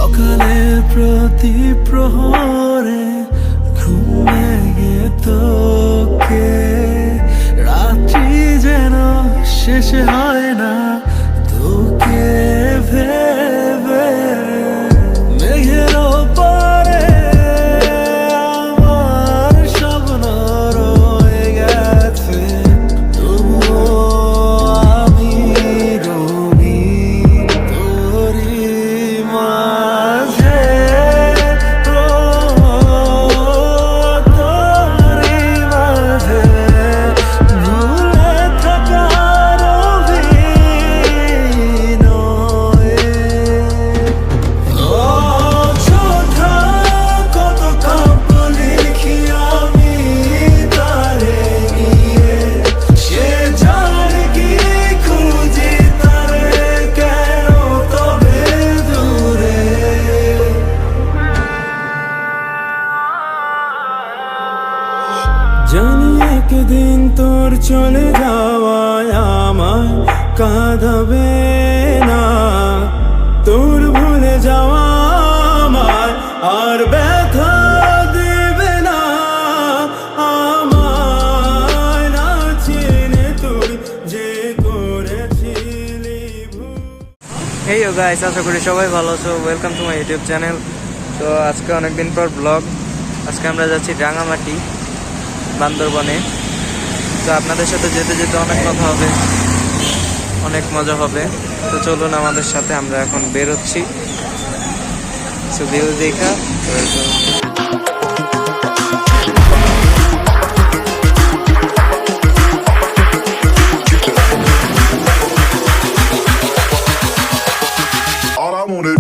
সকালের প্রতি প্রহরে ঘুম ভেঙে তোকে, রাত্রি যেন শেষ হয় না তোকে ভেবে। মেঘের ওপারে আমার স্বপ্ন রয়ে গেছে, তবুও আমি রবি তোরই মাঝে, তোরই মাঝে ভুলে থাকার অভিনয়ে। অযথা কত কাব্য লিখি আমি তারে নিয়ে, সে জানে কি খুঁজি তারে কেন তবে দূরে। জানি একদিন তোর চলে যাওয়ায় আমায় কাঁদাবে না, তোর ভুলে যাওয়া আমায় আর ব্যথা দেবে না। আমায় না চিনে তুই যে করেছিলি ভুল। হেই ও গাইস, আশা করি সবাই ভালো আছো। Welcome to my YouTube channel. তো আজকে অনেকদিন পর ব্লগ। আজকে আমরা যাচ্ছি রাঙামাটি, বান্দরবনে। তো আপনাদের সাথে যেতে যেতে অনেক কথা হবে, অনেক মজা হবে। তো চলুন আমাদের সাথে, আমরা এখন বেরোচ্ছি। সো ভিউ দেখা। All I wanted.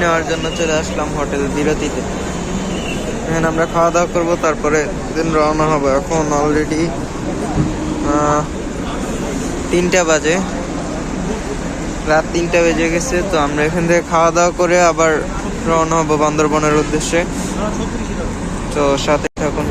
নেওয়ার জন্য চলে আসলাম হোটেল বিরতিতে। এখন আমরা খাওয়া দাওয়া করবো, তারপরে দিন রওনা হবে। এখন অলরেডি 3টা বাজে, রাত 3টা বেজে গেছে। তো আমরা এখান থেকে খাওয়া দাওয়া করে আবার রওনা হবো বান্দরবনের উদ্দেশ্যে। তো সাথে থাকুন।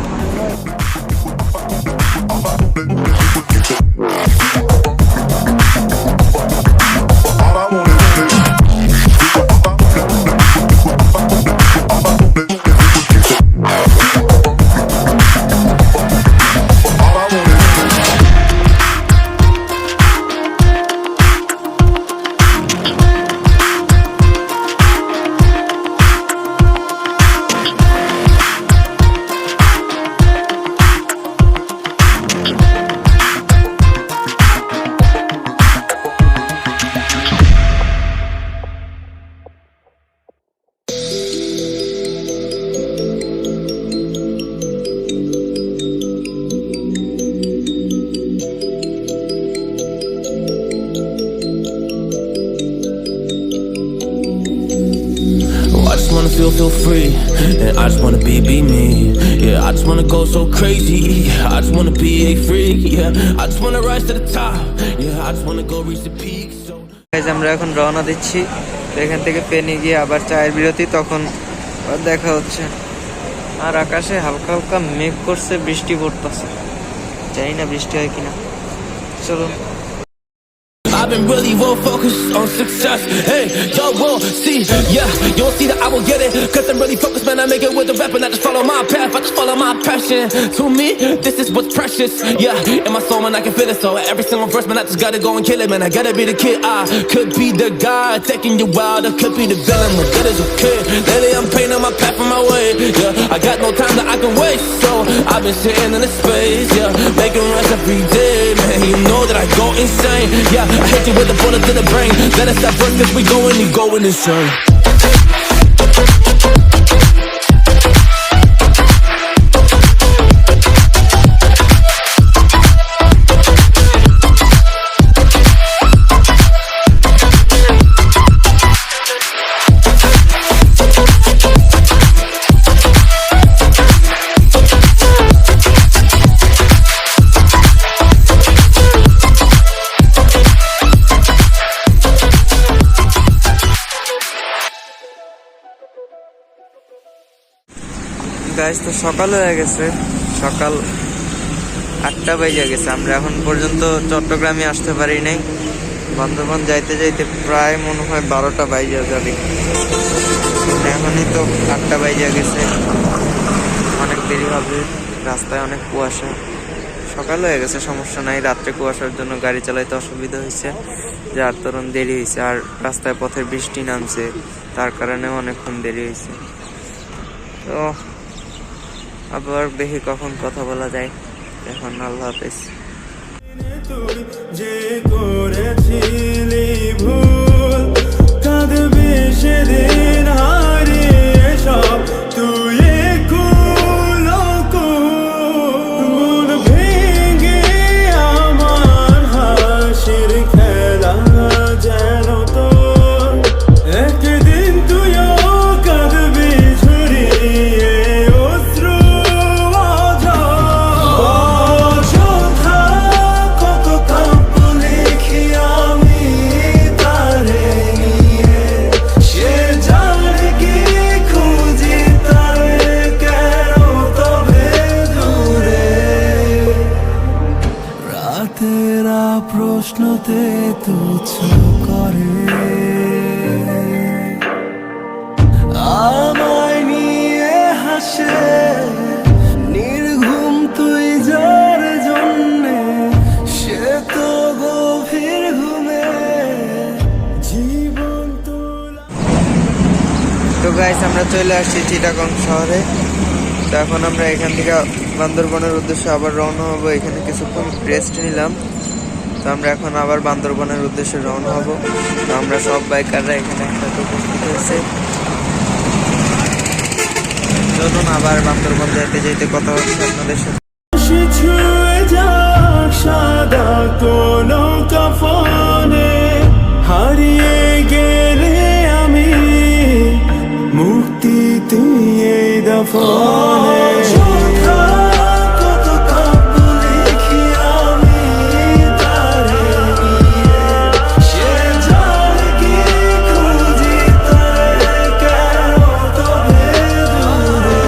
feel free, and I just wanna be me. Yeah, I I just wanna go so crazy. I just wanna be a freak. Yeah, I just wanna rise to the top. Yeah, I just wanna go reach the peak. So guys আমরা এখন রওনা দিচ্ছি, তো এখান থেকে ফেনী গিয়ে আবার চায়ের বিরতি, তখন আবার দেখা হচ্ছে। আর আকাশে হালকা হালকা মেঘ করছে, বৃষ্টি পড়তেছে, জানি না বৃষ্টি হয় কিনা। চলুন। I've been really well focused on success. Hey, y'all will see, yeah, you'll see that I will get it. Cause I'm really focused, man, I make it with the rap and I just follow my path, I just follow my passion. To me, this is what's precious, yeah, in my soul, man, I can feel it. So every single verse, man, I just gotta go and kill it, man, I gotta be the kid. I could be the guy taking you wild, I could be the villain, but that is okay. Lately I'm painting my path on my way, yeah, I got no time that I can waste. So I've been sitting in the space, yeah, making rest every day, man, you know that I go insane, yeah, I hit you with a bullet to the brain. Let us stop first cause we going insane. Guys তো সকাল হয়ে গেছে, সকাল 8টা বেজে গেছে। আমরা এখন পর্যন্ত চট্টগ্রামে আসতে পারি নাই। বান্দরবান যাইতে যাইতে প্রায় মনে হয় 12টা বেজে যাবে। এখনই তো 8টা বেজে গেছে, অনেক দেরি হবে, রাস্তায় অনেক কুয়াশা। সকাল হয়ে গেছে, সমস্যা নাই, রাত্রে কুয়াশার জন্য গাড়ি চালাইতে অসুবিধা হয়েছে, যার তরুণ দেরি হয়েছে। আর রাস্তায় পথে বৃষ্টি নামছে, তার কারণেও অনেকক্ষণ দেরি হয়েছে। তো আবার দেখি কখন কথা বলা যায়। এখন আল্লাহ হাফেজ। তুই যে করেছিলি ভুল, কাঁদবি সেদিন হারিয়ে সব, তুই কুলো মন ভেঙে আমার হাসির খেলা যেন তোর, একদিন তুইও কাঁদবি ঝরিয়ে অশ্রু অযথা, কত কাব্য লিখি আমি তারে নিয়ে, সে জানে কি খুঁজি তারে কেন তবে দূরে, রাতেরা প্রশ্নতে তুচ্ছ করে আমায় নিয়ে হাসে, নির্ঘুম তুই যার জন্যে, সে তো গভীর ঘুমে জীবন তোলা। তো গাইস আমরা চলে আসছি চিটাগং শহরে। তো এখন আমরা এখান থেকে বান্দরবনের উদ্দেশ্যে আবার রওনা হব। এখানে কিছুক্ষণ রেস্ট নিলাম, তো আমরা এখন আবার বান্দরবনের উদ্দেশ্যে রওনা হব। তো আমরা সব বাইকাররা এখানে একসাথে উপস্থিত হয়েছে। চলুন আবার বান্দরবন যেতে যেতে কথা হচ্ছে আপনাদের সাথে। ছুঁয়ে যাক সাদা কোনো কাফনে, হারিয়ে গেলে আমি মুক্তি তুই এই দফনে, কত কাব্য লিখি আমি তারে নিয়ে, সে জানে কি খুঁজি তারে কেন তবে দূরে।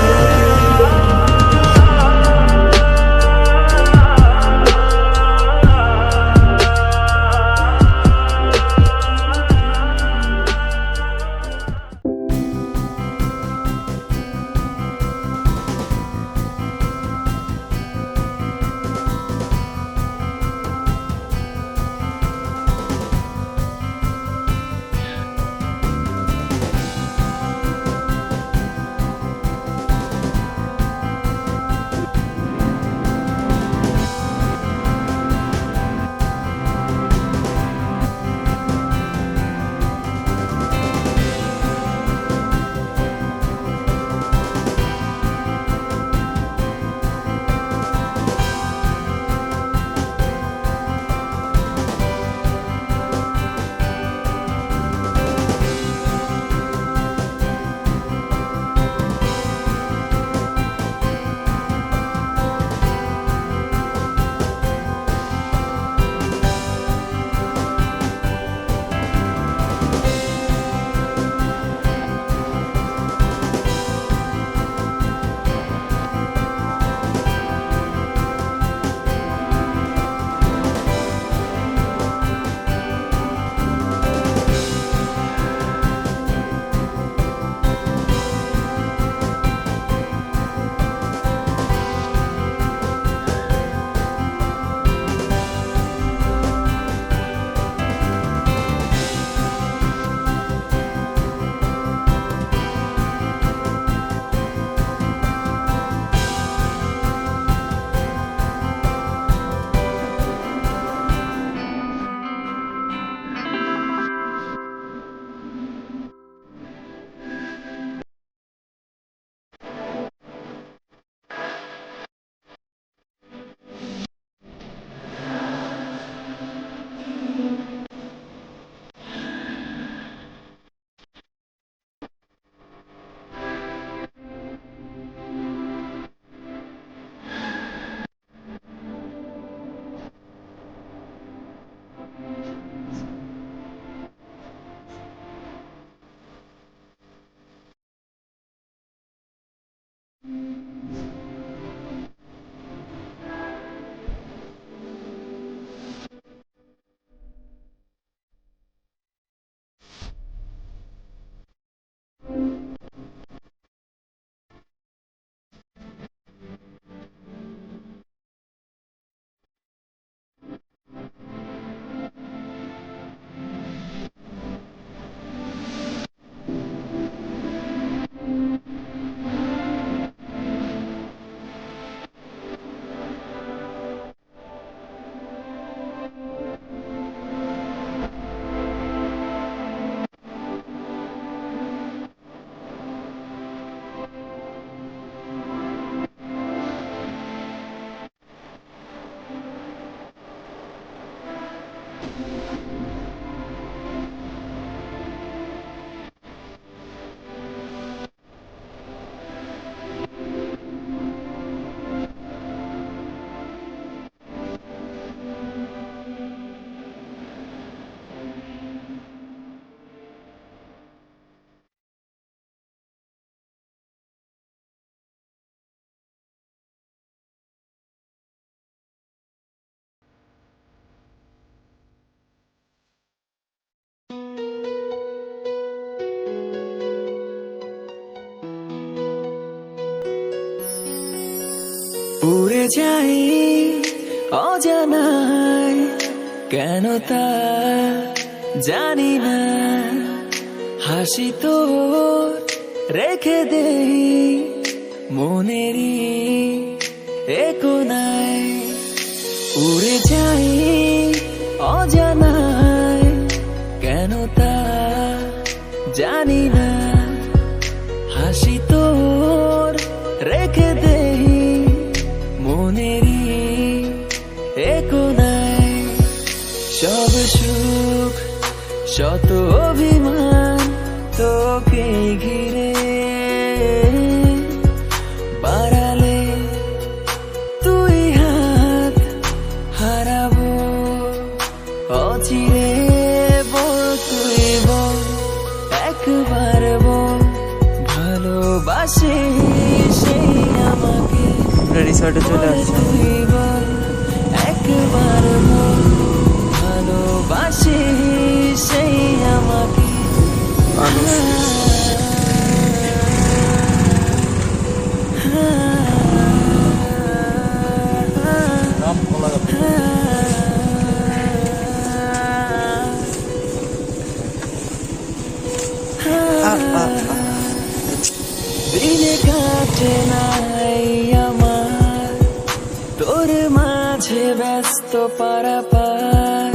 উড়ে যাই অজানায়, কেন তা জানি না। হাসি তো রেখে দেই মনেরই এ কোনায়। উড়ে যাই অজানায়, কেন তা জানি না। হাসি তোর রেখে দেই মনেরই এ কোনায়। সব সুখ শত অভিমান তোকে ঘিরে, বাড়ালে তুই হাত হারাবো অচিরে। বল তুই বল, একবার বল, ভালোবাসে সেই আমাকে। রিসর্টে চলে আসছে। তুই বল, একবার বল, ভালোবাসে সেই আমাকে। দিনে কাটে নাই আমার তোর মাঝে ব্যস্ত পারাপার।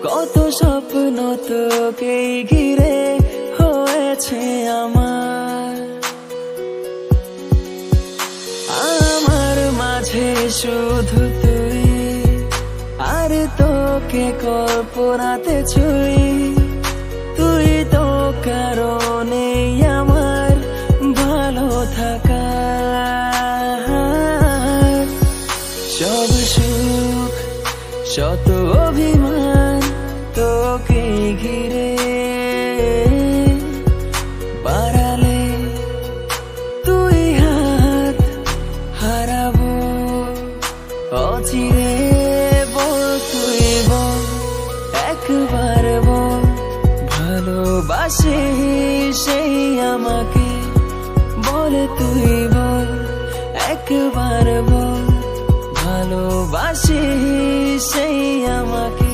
কত স্বপ্ন তোকে ঘিরে হয়েছে আমার। আমার মাঝে শুধু তুই, আর তোকে কল্পনাতে ছুঁই। তুই তো কারণে আমার ভালো থাকা। সব সুখ শত অভিমান তোকে ঘিরে, বাড়ালে তুই হাত হারাবো অচিরে। বল তুই বল, একবার বল, ভালোবাসে সেই আমাকে। বল তুই বল, একবার বল, ভালোবাসে সেই আমাকে।